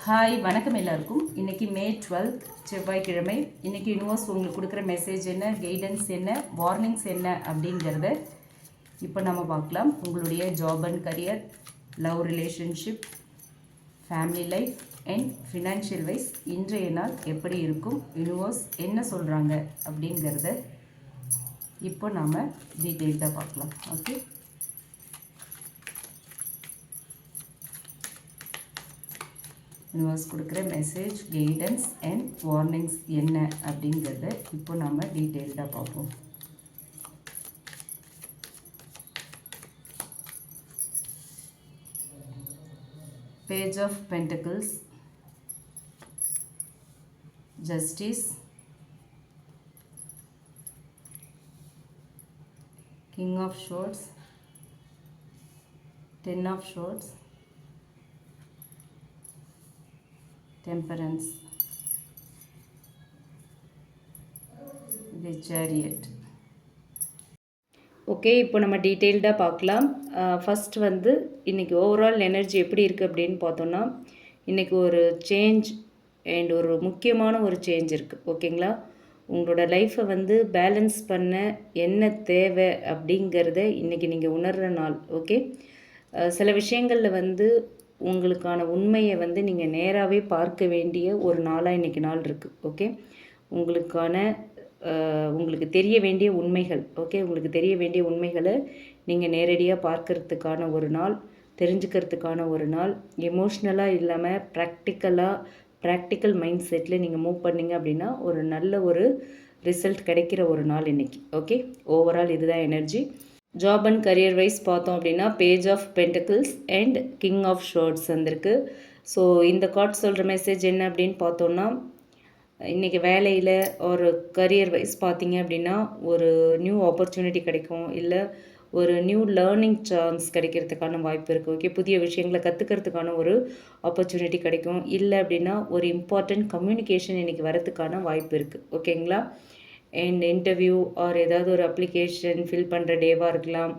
Hi வணக்கம் எல்லாருக்கும். இன்றைக்கி மே 12 செவ்வாய்க்கிழமை. இன்றைக்கி யூனிவர்ஸ் உங்களுக்கு கொடுக்குற மெசேஜ் என்ன, கைடன்ஸ் என்ன, வார்னிங்ஸ் என்ன அப்படிங்கிறத இப்போ நம்ம பார்க்கலாம். உங்களுடைய job and career, love relationship, family life and financial wise இன்றைய நாள் எப்படி இருக்கும், யூனிவர்ஸ் என்ன சொல்கிறாங்க அப்படிங்கிறத இப்போ நாம் டீட்டெயில்டாக பார்க்கலாம். ஓகே, யூனிவர்ஸ் கொடுக்குற மெசேஜ், கைடன்ஸ் அண்ட் வார்னிங்ஸ் என்ன அப்படிங்கிறத இப்போ நம்ம டீட்டெயில்டாக பார்ப்போம். Page of pentacles, justice, king of swords, 10 of swords, Temperance, the Chariot. Okay, இப்போ நம்ம டீட்டெயில்டாக பார்க்கலாம். ஃபஸ்ட் இன்றைக்கி ஓவரால் எனர்ஜி எப்படி இருக்குது அப்படின்னு பார்த்தோன்னா, இன்றைக்கி ஒரு சேஞ்ச் அண்ட் ஒரு முக்கியமான ஒரு சேஞ்ச் இருக்குது. ஓகேங்களா, உங்களோட லைஃப்பை பேலன்ஸ் பண்ண என்ன தேவை அப்படிங்கிறத இன்றைக்கி நீங்கள் உணர்கிற நாள். ஓகே, சில விஷயங்களில் உங்களுக்கான உண்மையை நீங்கள் நேராகவே பார்க்க வேண்டிய ஒரு நாளாக இன்றைக்கி நாள் இருக்குது. ஓகே, உங்களுக்கு தெரிய வேண்டிய உண்மைகள், ஓகே, உங்களுக்கு தெரிய வேண்டிய உண்மைகளை நீங்கள் நேரடியாக பார்க்கறதுக்கான ஒரு நாள், தெரிஞ்சுக்கிறதுக்கான ஒரு நாள். எமோஷ்னலாக இல்லாமல் ப்ராக்டிக்கல் மைண்ட் செட்டில் நீங்கள் மூவ் பண்ணிங்க அப்படின்னா ஒரு நல்ல ஒரு ரிசல்ட் கிடைக்கிற ஒரு நாள் இன்றைக்கி. ஓகே, ஓவரால் இதுதான் energy. Job and career wise பார்த்தோம் அப்படின்னா page of pentacles and king of swords வந்திருக்கு. ஸோ இந்த கார்ட் சொல்கிற மெசேஜ் என்ன அப்படின்னு பார்த்தோன்னா, இன்றைக்கி வேலையில் ஒரு கரியர் வைஸ் பார்த்தீங்க அப்படின்னா ஒரு நியூ ஆப்பர்ச்சுனிட்டி கிடைக்கும், இல்லை ஒரு நியூ லேர்னிங் சான்ஸ் கிடைக்கிறதுக்கான வாய்ப்பு இருக்குது. ஓகே, புதிய விஷயங்களை கற்றுக்கிறதுக்கான ஒரு ஆப்பர்ச்சுனிட்டி கிடைக்கும், இல்லை அப்படின்னா ஒரு இம்பார்ட்டண்ட் கம்யூனிகேஷன் இன்றைக்கி வரதுக்கான வாய்ப்பு இருக்குது. ஓகேங்களா, அண்ட் இன்டர்வியூ ஆர் ஏதாவது ஒரு அப்ளிகேஷன் ஃபில் பண்ணுற டேவாக இருக்கலாம்,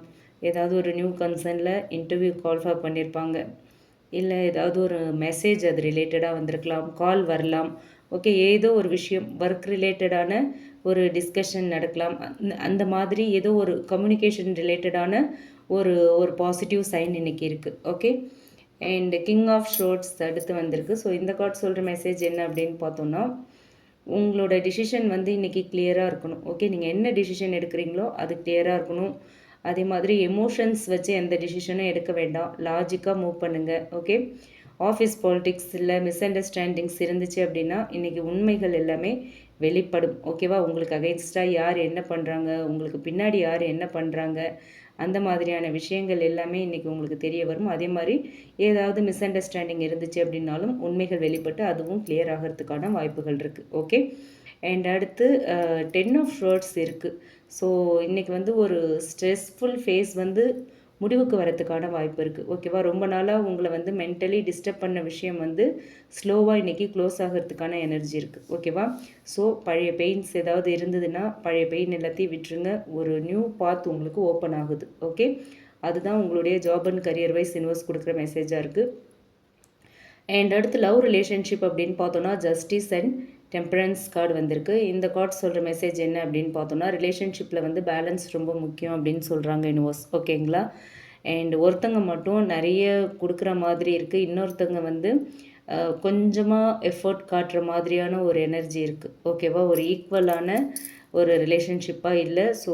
ஏதாவது ஒரு நியூ கன்சர்னில் இன்டர்வியூ கால்ஃபார் பண்ணியிருப்பாங்க, இல்லை ஏதாவது ஒரு மெசேஜ் அது ரிலேட்டடாக வந்திருக்கலாம், கால் வரலாம். ஓகே, ஏதோ ஒரு விஷயம் ஒர்க் ரிலேட்டடான ஒரு டிஸ்கஷன் நடக்கலாம். அந்த மாதிரி ஏதோ ஒரு கம்யூனிகேஷன் ரிலேட்டடான ஒரு ஒரு பாசிட்டிவ் சைன் இன்றைக்கி இருக்குது. Okay, and king of swords அடுத்து வந்திருக்கு. ஸோ இந்த கார்ட் சொல்கிற மெசேஜ் என்ன அப்படின்னு பார்த்தோன்னா, உங்களோட டிசிஷன் இன்றைக்கி கிளியராக இருக்கணும். ஓகே, நீங்கள் என்ன டிசிஷன் எடுக்கிறீங்களோ அது கிளியராக இருக்கணும். அதே மாதிரி எமோஷன்ஸ் வச்சு எந்த டிசிஷனும் எடுக்க வேண்டாம், லாஜிக்காக மூவ் பண்ணுங்கள். ஓகே, ஆஃபீஸ் பாலிட்டிக்ஸ் இல்லை மிஸ் அண்டர்ஸ்டாண்டிங்ஸ் இருந்துச்சு அப்படின்னா இன்றைக்கி உண்மைகள் எல்லாமே வெளிப்படும். ஓகேவா, உங்களுக்கு அகைன்ஸ்டாக யார் என்ன பண்ணுறாங்க, உங்களுக்கு பின்னாடி யார் என்ன பண்ணுறாங்க, அந்த மாதிரியான விஷயங்கள் எல்லாமே இன்றைக்கி உங்களுக்கு தெரிய வரும். அதே மாதிரி ஏதாவது மிஸ் அண்டர்ஸ்டாண்டிங் இருந்துச்சு அப்படின்னாலும் உண்மைகள் வெளிப்பட்டு அதுவும் கிளியர் ஆகிறதுக்கான வாய்ப்புகள் இருக்குது. ஓகே, அண்ட் அடுத்து 10 ஆஃப் ஷோர்ட்ஸ் இருக்குது. ஸோ இன்றைக்கி ஒரு ஸ்ட்ரெஸ்ஃபுல் ஃபேஸ் முடிவுக்கு வரத்துக்கான வாய்ப்பு இருக்குது. ஓகேவா, ரொம்ப நாளாக உங்களை மென்டலி டிஸ்டர்ப் பண்ண விஷயம் ஸ்லோவாக இன்றைக்கி க்ளோஸ் ஆகிறதுக்கான எனர்ஜி இருக்குது. ஓகேவா, ஸோ பழைய பெயின்ஸ் ஏதாவது இருந்ததுன்னா பழைய பெயின் எல்லாத்தையும் விட்டுருங்க, ஒரு நியூ பாத் உங்களுக்கு ஓப்பன் ஆகுது. ஓகே, அதுதான் உங்களுடைய job and career wise universe கொடுக்குற மெசேஜாக இருக்குது. அண்ட் அடுத்து லவ் ரிலேஷன்ஷிப் அப்படின்னு பார்த்தோன்னா ஜஸ்டிஸ் அண்ட் டெம்பரன்ஸ் கார்டு வந்திருக்கு. இந்த கார்டு சொல்கிற மெசேஜ் என்ன அப்படின்னு பார்த்தோன்னா, ரிலேஷன்ஷிப்பில் பேலன்ஸ் ரொம்ப முக்கியம் அப்படின்னு சொல்கிறாங்க யூனிவர்ஸ். ஓகேங்களா, அண்ட் ஒருத்தங்க மட்டும் நிறைய கொடுக்குற மாதிரி இருக்குது, இன்னொருத்தங்க கொஞ்சமாக எஃபர்ட் காட்டுற மாதிரியான ஒரு எனர்ஜி இருக்குது. ஓகேவா, ஒரு ஈக்குவலான ஒரு ரிலேஷன்ஷிப்பாக இல்லை. ஸோ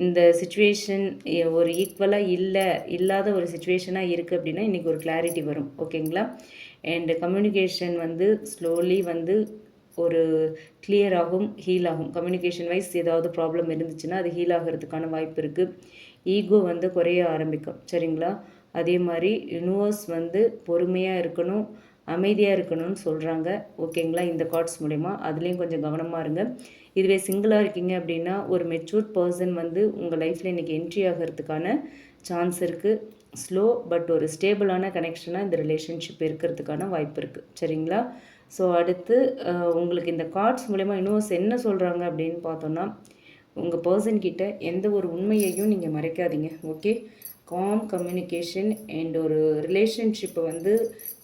இந்த சுச்சுவேஷன் ஒரு ஈக்குவலாக இல்லாத ஒரு சுச்சுவேஷனாக இருக்குது அப்படின்னா இன்றைக்கி ஒரு கிளாரிட்டி வரும். ஓகேங்களா, அண்ட் கம்யூனிகேஷன் ஸ்லோலி ஒரு கிளியர் ஆகும், ஹீல் ஆகும். கம்யூனிகேஷன் வைஸ் ஏதாவது ப்ராப்ளம் இருந்துச்சுன்னா அது ஹீல் ஆகிறதுக்கான வாய்ப்பு இருக்குது. ஈகோ குறைய ஆரம்பிக்கும். சரிங்களா, அதே மாதிரி யூனிவர்ஸ் பொறுமையாக இருக்கணும், அமைதியாக இருக்கணும்னு சொல்கிறாங்க. ஓகேங்களா, இந்த கார்ட்ஸ் மூலிமா அதுலேயும் கொஞ்சம் கவனமாக இருங்க. இதுவே சிங்கிளாக இருக்கீங்க அப்படின்னா ஒரு மெச்சூர்ட் பர்சன் உங்கள் லைஃப்பில் இன்றைக்கி என்ட்ரி ஆகிறதுக்கான சான்ஸ் இருக்குது. ஸ்லோ பட் ஒரு ஸ்டேபிளான கனெக்ஷனாக இந்த ரிலேஷன்ஷிப் இருக்கிறதுக்கான வாய்ப்பு இருக்குது. சரிங்களா, ஸோ அடுத்து உங்களுக்கு இந்த கார்ட்ஸ் மூலமா யூனிவர்ஸ் என்ன சொல்கிறாங்க அப்படின்னு பார்த்தோன்னா, உங்கள் பர்சன்கிட்ட எந்த ஒரு உண்மையையும் நீங்கள் மறைக்காதீங்க. ஓகே, காம் கம்யூனிகேஷன் அண்ட் ஒரு ரிலேஷன்ஷிப்பை வந்து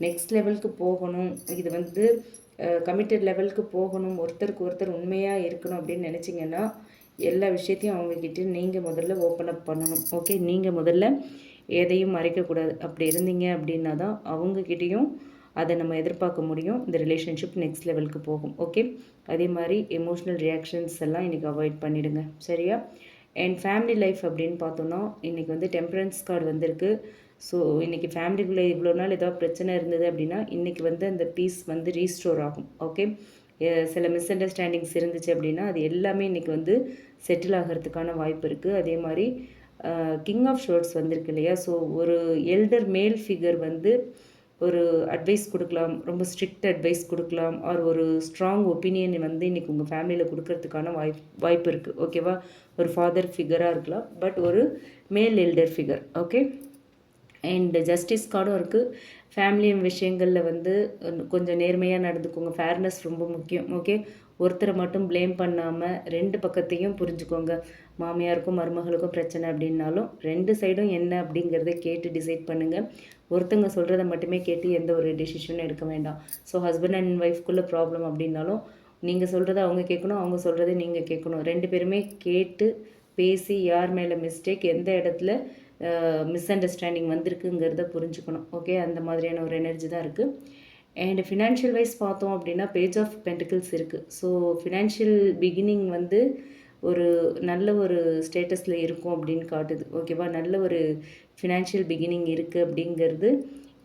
நெக்ஸ்ட் லெவலுக்கு போகணும், இது வந்து கமிட்டட் லெவலுக்கு போகணும், ஒருத்தருக்கு ஒருத்தர் உண்மையாக இருக்கணும் அப்படின்னு நினச்சிங்கன்னா எல்லா விஷயத்தையும் அவங்கக்கிட்ட நீங்கள் முதல்ல ஓப்பன் அப் பண்ணணும். ஓகே, நீங்கள் முதல்ல எதையும் மறைக்கக்கூடாது. அப்படி இருந்தீங்க அப்படின்னா தான் அவங்கக்கிட்டேயும் அதை நம்ம எதிர்பார்க்க முடியும். இந்த ரிலேஷன்ஷிப் நெக்ஸ்ட் லெவலுக்கு போகும். ஓகே, அதே மாதிரி எமோஷ்னல் ரியாக்ஷன்ஸ் எல்லாம் இன்றைக்கி அவாய்ட் பண்ணிவிடுங்க. சரியா? அண்ட் ஃபேமிலி லைஃப் அப்படின்னு பார்த்தோன்னா இன்றைக்கி வந்து டெம்பரன்ஸ் கார்டு வந்திருக்கு. ஸோ இன்றைக்கி ஃபேமிலிக்குள்ளே இவ்வளோ நாள் ஏதாவது பிரச்சனை இருந்தது அப்படின்னா இன்றைக்கி வந்து அந்த பீஸ் வந்து ரீஸ்டோர் ஆகும். ஓகே, சில மிஸ் அண்டர்ஸ்டாண்டிங்ஸ் இருந்துச்சு அப்படின்னா அது எல்லாமே இன்றைக்கி வந்து செட்டில் ஆகிறதுக்கான வாய்ப்பு இருக்குது. அதே மாதிரி கிங் ஆஃப் ஷோர்ட்ஸ் வந்திருக்கு இல்லையா? ஸோ ஒரு எல்டர் மேல் ஃபிகர் வந்து ஒரு அட்வைஸ் கொடுக்கலாம், ரொம்ப ஸ்ட்ரிக்ட் அட்வைஸ் கொடுக்கலாம், ஆர் ஒரு ஸ்ட்ராங் ஒப்பீனியன் வந்து இன்றைக்கி உங்கள் ஃபேமிலியில் கொடுக்கறதுக்கான வாய்ப்பு இருக்குது. ஓகேவா? ஒரு ஃபாதர் ஃபிகராக இருக்கலாம், பட் ஒரு மேல் elder figure. Okay, and justice கார்டும் இருக்குது. ஃபேமிலி விஷயங்களில் வந்து கொஞ்சம் நேர்மையாக நடந்துக்கோங்க. ஃபேர்னஸ் ரொம்ப முக்கியம். ஓகே, ஒருத்தரை மட்டும் ப்ளேம் பண்ணாமல் ரெண்டு பக்கத்தையும் புரிஞ்சுக்கோங்க. மாமியாருக்கும் மருமகளுக்கும் பிரச்சனை அப்படின்னாலும் ரெண்டு சைடும் என்ன அப்படிங்கிறத கேட்டு டிசைட் பண்ணுங்கள். ஒருத்தங்க சொல்கிறத மட்டுமே கேட்டு எந்த ஒரு டெசிஷனும் எடுக்க வேண்டாம். ஸோ ஹஸ்பண்ட் அண்ட் ஒய்ஃப்குள்ளே ப்ராப்ளம் அப்படின்னாலும் நீங்கள் சொல்கிறத அவங்க கேட்கணும், அவங்க சொல்கிறத நீங்கள் கேட்கணும். ரெண்டு பேருமே கேட்டு பேசி யார் மேலே மிஸ்டேக், எந்த இடத்துல மிஸ் அண்டர்ஸ்டாண்டிங் வந்திருக்குங்கிறத புரிஞ்சுக்கணும். ஓகே, அந்த மாதிரியான ஒரு எனர்ஜி தான் இருக்குது. அண்ட் ஃபினான்ஷியல் வைஸ் பார்த்தோம் அப்படின்னா பேஜ் ஆஃப் பென்டிகிள்ஸ் இருக்குது. ஸோ ஃபினான்ஷியல் பிகினிங் வந்து ஒரு நல்ல ஒரு ஸ்டேட்டஸில் இருக்கும் அப்படின்னு காட்டுது. ஓகேவா? நல்ல ஒரு ஃபினான்ஷியல் பிகினிங் இருக்குது அப்படிங்கிறது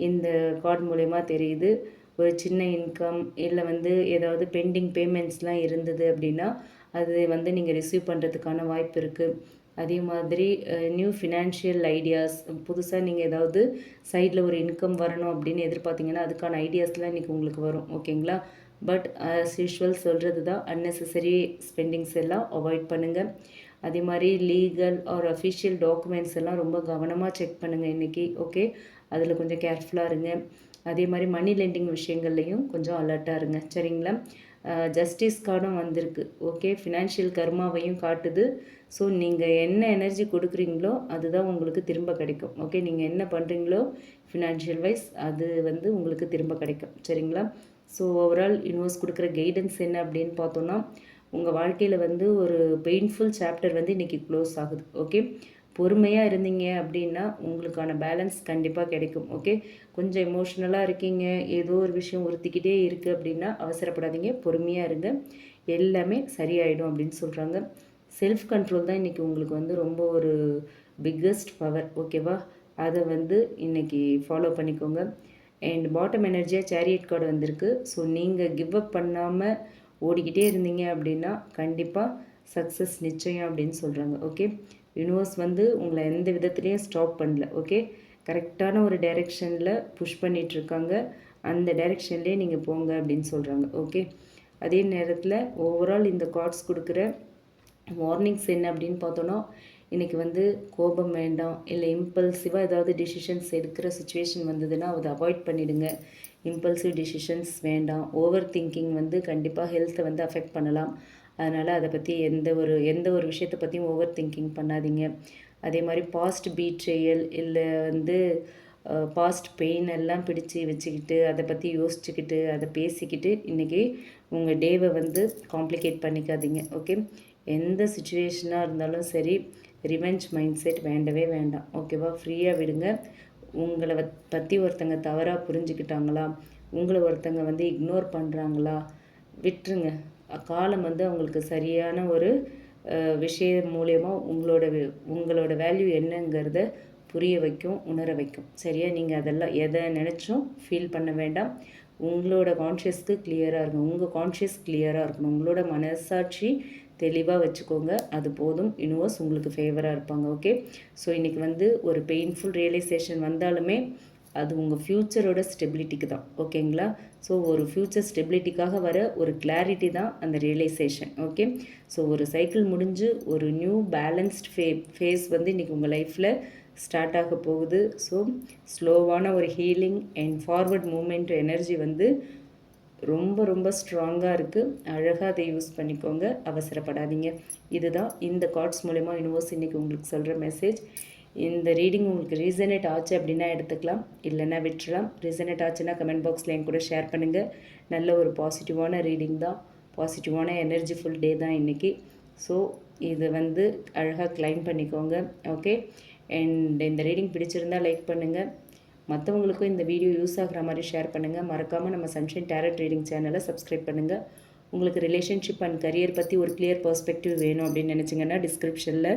இந்த கார்டு மூலயமா தெரியுது. ஒரு சின்ன இன்கம் இல்லை வந்து ஏதாவது பெண்டிங் பேமெண்ட்ஸ்லாம் இருந்தது அப்படின்னா அது வந்து நீங்கள் ரிசீவ் பண்ணுறதுக்கான வாய்ப்பு இருக்குது. அதே மாதிரி நியூ ஃபினான்ஷியல் ஐடியாஸ், புதுசாக நீங்கள் ஏதாவது சைடில் ஒரு இன்கம் வரணும் அப்படின்னு எதிர்பார்த்தீங்கன்னா அதுக்கான ஐடியாஸ்லாம் இன்றைக்கி உங்களுக்கு வரும். ஓகேங்களா? பட் ஆஸ் யூஷுவல் சொல்கிறது தான், அன்னெசரி ஸ்பெண்டிங்ஸ் எல்லாம் அவாய்ட் பண்ணுங்கள். அதே மாதிரி லீகல் ஆர் அஃபிஷியல் டாக்குமெண்ட்ஸ் எல்லாம் ரொம்ப கவனமாக செக் பண்ணுங்கள் இன்றைக்கி. ஓகே, அதில் கொஞ்சம் கேர்ஃபுல்லாக இருங்க. அதே மாதிரி மணி லெண்டிங் விஷயங்கள்லையும் கொஞ்சம் அலர்ட்டாக இருங்க. சரிங்களா? ஜஸ்டிஸ் கார்டும் வந்திருக்கு. ஓகே, ஃபினான்ஷியல் கர்மாவையும் காட்டுது. ஸோ நீங்கள் என்ன எனர்ஜி கொடுக்குறீங்களோ அதுதான் உங்களுக்கு திரும்ப கிடைக்கும். ஓகே, நீங்கள் என்ன பண்ணுறீங்களோ ஃபினான்ஷியல் வைஸ் அது வந்து உங்களுக்கு திரும்ப கிடைக்கும். சரிங்களா? ஸோ ஓவரால் யூனிவர்ஸ் கொடுக்குற கைடன்ஸ் என்ன அப்படின்னு பார்த்தோன்னா உங்கள் வாழ்க்கையில் வந்து ஒரு பெயின்ஃபுல் சாப்டர் வந்து இன்றைக்கி க்ளோஸ் ஆகுது. ஓகே, பொறுமையாக இருந்தீங்க அப்படின்னா உங்களுக்கான பேலன்ஸ் கண்டிப்பாக கிடைக்கும். ஓகே, கொஞ்சம் எமோஷ்னலாக இருக்கீங்க, ஏதோ ஒரு விஷயம் உறுத்திக்கிட்டே இருக்குது அப்படின்னா அவசரப்படாதீங்க, பொறுமையாக இருங்க, எல்லாமே சரியாயிடும் அப்படின்னு சொல்கிறாங்க. செல்ஃப் கண்ட்ரோல் தான் இன்றைக்கி உங்களுக்கு வந்து ரொம்ப ஒரு பிக்கஸ்ட் பவர். ஓகேவா? அதை வந்து இன்றைக்கி ஃபாலோ பண்ணிக்கோங்க. அண்ட் பாட்டம் எனர்ஜியாக சேரியட் கார்டு வந்திருக்கு. ஸோ நீங்கள் கிவ் அப் பண்ணாமல் ஓடிக்கிட்டே இருந்தீங்க அப்படின்னா கண்டிப்பாக சக்ஸஸ் நிச்சயம் அப்படின்னு சொல்கிறாங்க. ஓகே, யூனிவர்ஸ் வந்து உங்களை எந்த விதத்துலேயும் ஸ்டாப் பண்ணல. ஓகே, கரெக்டான ஒரு டைரெக்ஷனில் புஷ் பண்ணிகிட்ருக்காங்க. அந்த டைரெக்ஷன்லேயே நீங்கள் போங்க அப்படின்னு சொல்கிறாங்க. ஓகே, அதே நேரத்தில் ஓவரால் இந்த கார்ட்ஸ் கொடுக்குற வார்னிங்ஸ் என்ன அப்படின்னு பார்த்தோன்னா இன்றைக்கி வந்து கோபம் வேண்டாம், இல்லை இம்பல்சிவாக ஏதாவது டிசிஷன்ஸ் எடுக்கிற சுச்சுவேஷன் வந்ததுன்னா அதை அவாய்ட் பண்ணிவிடுங்க. இம்பல்சிவ் டிசிஷன்ஸ் வேண்டாம். ஓவர் திங்கிங் வந்து கண்டிப்பாக ஹெல்த்தை வந்து அஃபெக்ட் பண்ணலாம். அதனால் அதை பற்றி எந்த ஒரு விஷயத்தை பற்றியும் ஓவர் திங்கிங் பண்ணாதீங்க. அதே மாதிரி பாஸ்ட் பீட்ரேயல் இல்லை வந்து பாஸ்ட் பெயின் எல்லாம் பிடிச்சி வச்சுக்கிட்டு அதை பற்றி யோசிச்சுக்கிட்டு அதை பேசிக்கிட்டு இன்றைக்கி உங்கள் டேவை வந்து காம்ப்ளிகேட் பண்ணிக்காதீங்க. ஓகே, எந்த சுச்சுவேஷனாக இருந்தாலும் சரி ரிவெஞ்ச் மைண்ட் செட் வேண்டவே வேண்டாம். ஓகேவா? ஃப்ரீயாக விடுங்க. உங்களை பற்றி ஒருத்தங்க தவறாக புரிஞ்சுக்கிட்டாங்களா, உங்களை ஒருத்தங்க வந்து இக்னோர் பண்ணுறாங்களா, விட்டுருங்க. காலம் வந்து அவங்களுக்கு சரியான ஒரு விஷயம் மூலயமா உங்களோட வேல்யூ என்னங்கிறத புரிய வைக்கும், உணர வைக்கும். சரியா? நீங்கள் அதெல்லாம் எதை நினச்சும் ஃபீல் பண்ண வேண்டாம். உங்களோட கான்ஷியஸ்க்கு கிளியராக இருக்கும். உங்கள் கான்ஷியஸ் கிளியராக இருக்கணும். உங்களோட மனசாட்சி தெளிவாக வச்சுக்கோங்க. அது போதும். யூனிவர்ஸ் உங்களுக்கு ஃபேவராக இருப்பாங்க. ஓகே, ஸோ இன்றைக்கி வந்து ஒரு பெயின்ஃபுல் ரியலைசேஷன் வந்தாலுமே அது உங்கள் ஃப்யூச்சரோட ஸ்டெபிலிட்டிக்கு தான். ஓகேங்களா? ஸோ ஒரு ஃப்யூச்சர் ஸ்டெபிலிட்டிக்காக வர ஒரு கிளாரிட்டி தான் அந்த ரியலைசேஷன். ஓகே, ஸோ ஒரு சைக்கிள் முடிஞ்சு ஒரு நியூ பேலன்ஸ்ட் ஃபேஸ் வந்து இன்றைக்கி உங்கள் லைஃப்பில் ஸ்டார்ட் ஆக போகுது. ஸோ ஸ்லோவான ஒரு healing and forward moment energy வந்து ரொம்ப ரொம்ப ஸ்ட்ராங்காக இருக்குது. அழகாக அதை யூஸ் பண்ணிக்கோங்க, அவசரப்படாதீங்க. இதுதான் இந்த கார்ட்ஸ் மூலமா யூனிவர்ஸ் இன்றைக்கி உங்களுக்கு சொல்கிற மெசேஜ். இந்த ரீடிங் உங்களுக்கு ரீசனேட் ஆச்சு அப்படின்னா எடுத்துக்கலாம், இல்லைன்னா விட்டுறலாம். ரீசனேட் ஆச்சுன்னா கமெண்ட் பாக்ஸில் என் கூட ஷேர் பண்ணுங்கள். நல்ல ஒரு பாசிட்டிவான ரீடிங் தான், பாசிட்டிவான எனர்ஜிஃபுல் டே தான் இன்றைக்கி. ஸோ இது வந்து அழகாக கிளைம் பண்ணிக்கோங்க. ஓகே, அண்ட் இந்த ரீடிங் பிடிச்சிருந்தால் லைக் பண்ணுங்கள், மற்றவங்களுக்கும் இந்த வீடியோ யூஸ் ஆகிற மாதிரி ஷேர் பண்ணுங்கள். மறக்காமல் நம்ம சன்ஷைன் டேரட் ரீடிங் சேனலை சப்ஸ்கிரைப் பண்ணுங்கள். உங்களுக்கு ரிலேஷன்ஷிப் அண்ட் கரியர் பற்றி ஒரு கிளியர் பர்ஸ்பெக்டிவ் வேணும் அப்படின்னு நினச்சிங்கன்னா டிஸ்கிரிப்ஷனில்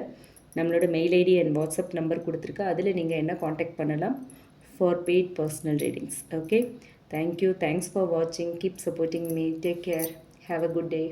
நம்மளோட mail ID and WhatsApp number கொடுத்துருக்கு, அதில் நீங்கள் என்ன காண்டாக்ட் பண்ணலாம் for paid personal readings. Okay, thank you, thanks for வாட்சிங், keep supporting me, take care, have a good day.